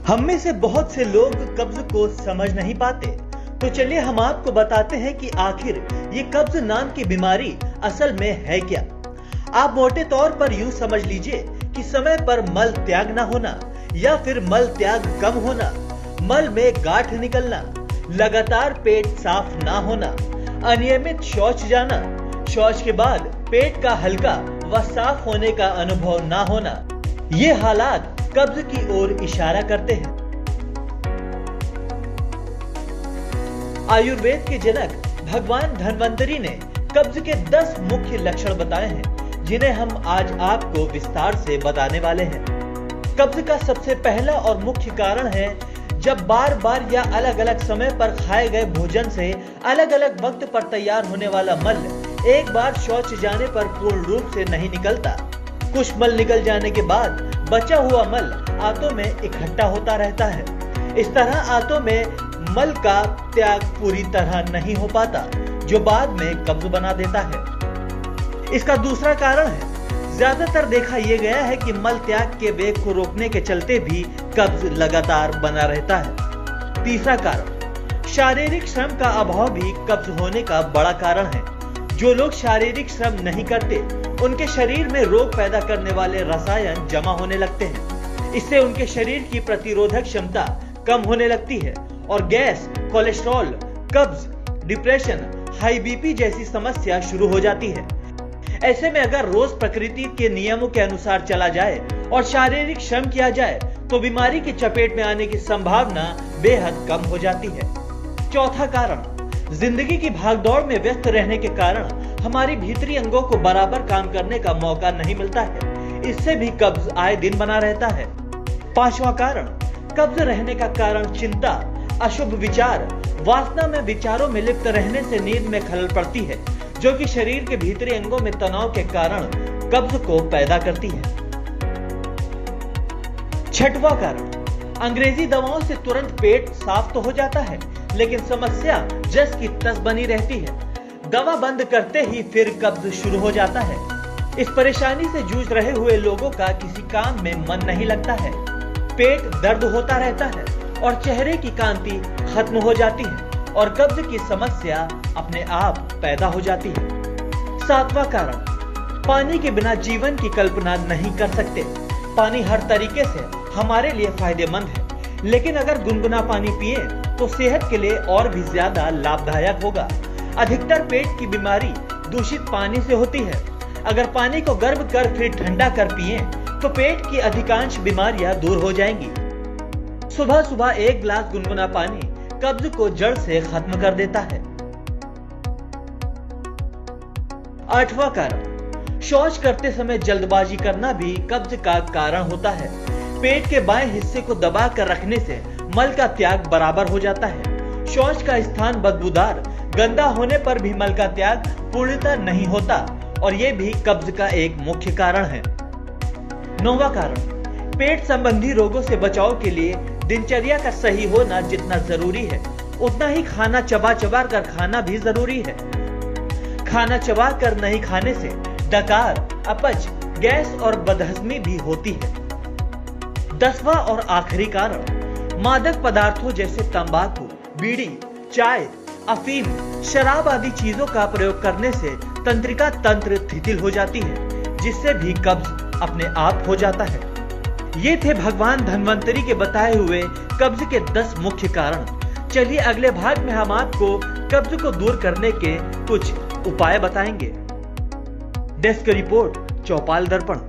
हम में से बहुत से लोग कब्ज को समझ नहीं पाते, तो चलिए हम आपको बताते हैं कि आखिर ये कब्ज नाम की बीमारी असल में है क्या। आप मोटे तौर पर यूं समझ लीजिए कि समय पर मल त्याग ना होना या फिर मल त्याग कम होना, मल में गांठ निकलना, लगातार पेट साफ ना होना, अनियमित शौच जाना, शौच के बाद पेट का हल्का व साफ होने का अनुभव ना होना, ये हालात कब्ज की ओर इशारा करते हैं। आयुर्वेद के जनक भगवान धन्वंतरी ने कब्ज के 10 मुख्य लक्षण बताए हैं, जिन्हें हम आज आपको विस्तार से बताने वाले हैं। कब्ज का सबसे पहला और मुख्य कारण है जब बार बार या अलग अलग समय पर खाए गए भोजन से अलग अलग वक्त पर तैयार होने वाला मल एक बार शौच जाने पर पूर्ण रूप से नहीं निकलता। कुछ मल निकल जाने के बाद बचा हुआ मल आंतों में इकट्ठा होता रहता है। इस तरह आंतों में मल का त्याग पूरी तरह नहीं हो पाता, जो बाद में कब्ज बना देता है। इसका दूसरा कारण है, ज्यादातर देखा यह गया है कि मल त्याग के वेग को रोकने के चलते भी कब्ज लगातार बना रहता है। तीसरा कारण, शारीरिक श्रम का अभाव भी कब्ज होने का बड़ा कारण है। जो लोग शारीरिक श्रम नहीं करते, उनके शरीर में रोग पैदा करने वाले रसायन जमा होने लगते हैं। इससे उनके शरीर की प्रतिरोधक क्षमता कम होने लगती है और गैस, कोलेस्ट्रॉल, कब्ज, डिप्रेशन, हाई बीपी जैसी समस्या शुरू हो जाती है। ऐसे में अगर रोज प्रकृति के नियमों के अनुसार चला जाए और शारीरिक श्रम किया जाए तो बीमारी की चपेट में आने की संभावना बेहद कम हो जाती है। चौथा कारण, जिंदगी की भागदौड़ में व्यस्त रहने के कारण हमारी भीतरी अंगों को बराबर काम करने का मौका नहीं मिलता है। इससे भी कब्ज आए दिन बना रहता है। पांचवा कारण, कब्ज रहने का कारण चिंता, अशुभ विचार, वासना में विचारों में लिप्त रहने से नींद में खलल पड़ती है, जो कि शरीर के भीतरी अंगों में तनाव के कारण कब्ज को पैदा करती है। छठवां कारण, अंग्रेजी दवाओं से तुरंत पेट साफ तो हो जाता है, लेकिन समस्या जस की तस बनी रहती है। दवा बंद करते ही फिर कब्ज शुरू हो जाता है। इस परेशानी से जूझ रहे हुए लोगों का किसी काम में मन नहीं लगता है, पेट दर्द होता रहता है और चेहरे की कांति खत्म हो जाती है और कब्ज की समस्या अपने आप पैदा हो जाती है। सातवां कारण, पानी के बिना जीवन की कल्पना नहीं कर सकते। पानी हर तरीके से हमारे लिए फायदेमंद है, लेकिन अगर गुनगुना पानी पिए तो सेहत के लिए और भी ज्यादा लाभदायक होगा। अधिकतर पेट की बीमारी दूषित पानी से होती है। अगर पानी को गर्म कर फिर ठंडा कर पिए तो पेट की अधिकांश बीमारियां दूर हो जाएंगी। सुबह सुबह एक गिलास गुनगुना पानी कब्ज को जड़ से खत्म कर देता है। आठवां कारण, शौच करते समय जल्दबाजी करना भी कब्ज का कारण होता है। पेट के बाएं हिस्से को दबा कर रखने से मल का त्याग बराबर हो जाता है। शौच का स्थान बदबूदार, गंदा होने पर भी मल का त्याग पूर्णतः नहीं होता और यह भी कब्ज का एक मुख्य कारण है। नौवां कारण, पेट संबंधी रोगों से बचाव के लिए दिनचर्या का सही होना जितना जरूरी है, उतना ही खाना चबा चबा कर खाना भी जरूरी है। खाना चबा कर नहीं खाने से डकार, अपच, गैस और बदहजमी भी होती है। 10वां और आखिरी कारण, मादक पदार्थों जैसे तंबाकू, बीड़ी, चाय, अफीम, शराब आदि चीजों का प्रयोग करने से तंत्रिका तंत्र शिथिल हो जाती है, जिससे भी कब्ज अपने आप हो जाता है। ये थे भगवान धन्वंतरी के बताए हुए कब्ज के 10 मुख्य कारण। चलिए अगले भाग में हम आपको कब्ज को दूर करने के कुछ उपाय बताएंगे। डेस्क रिपोर्ट, चौपाल दर्पण।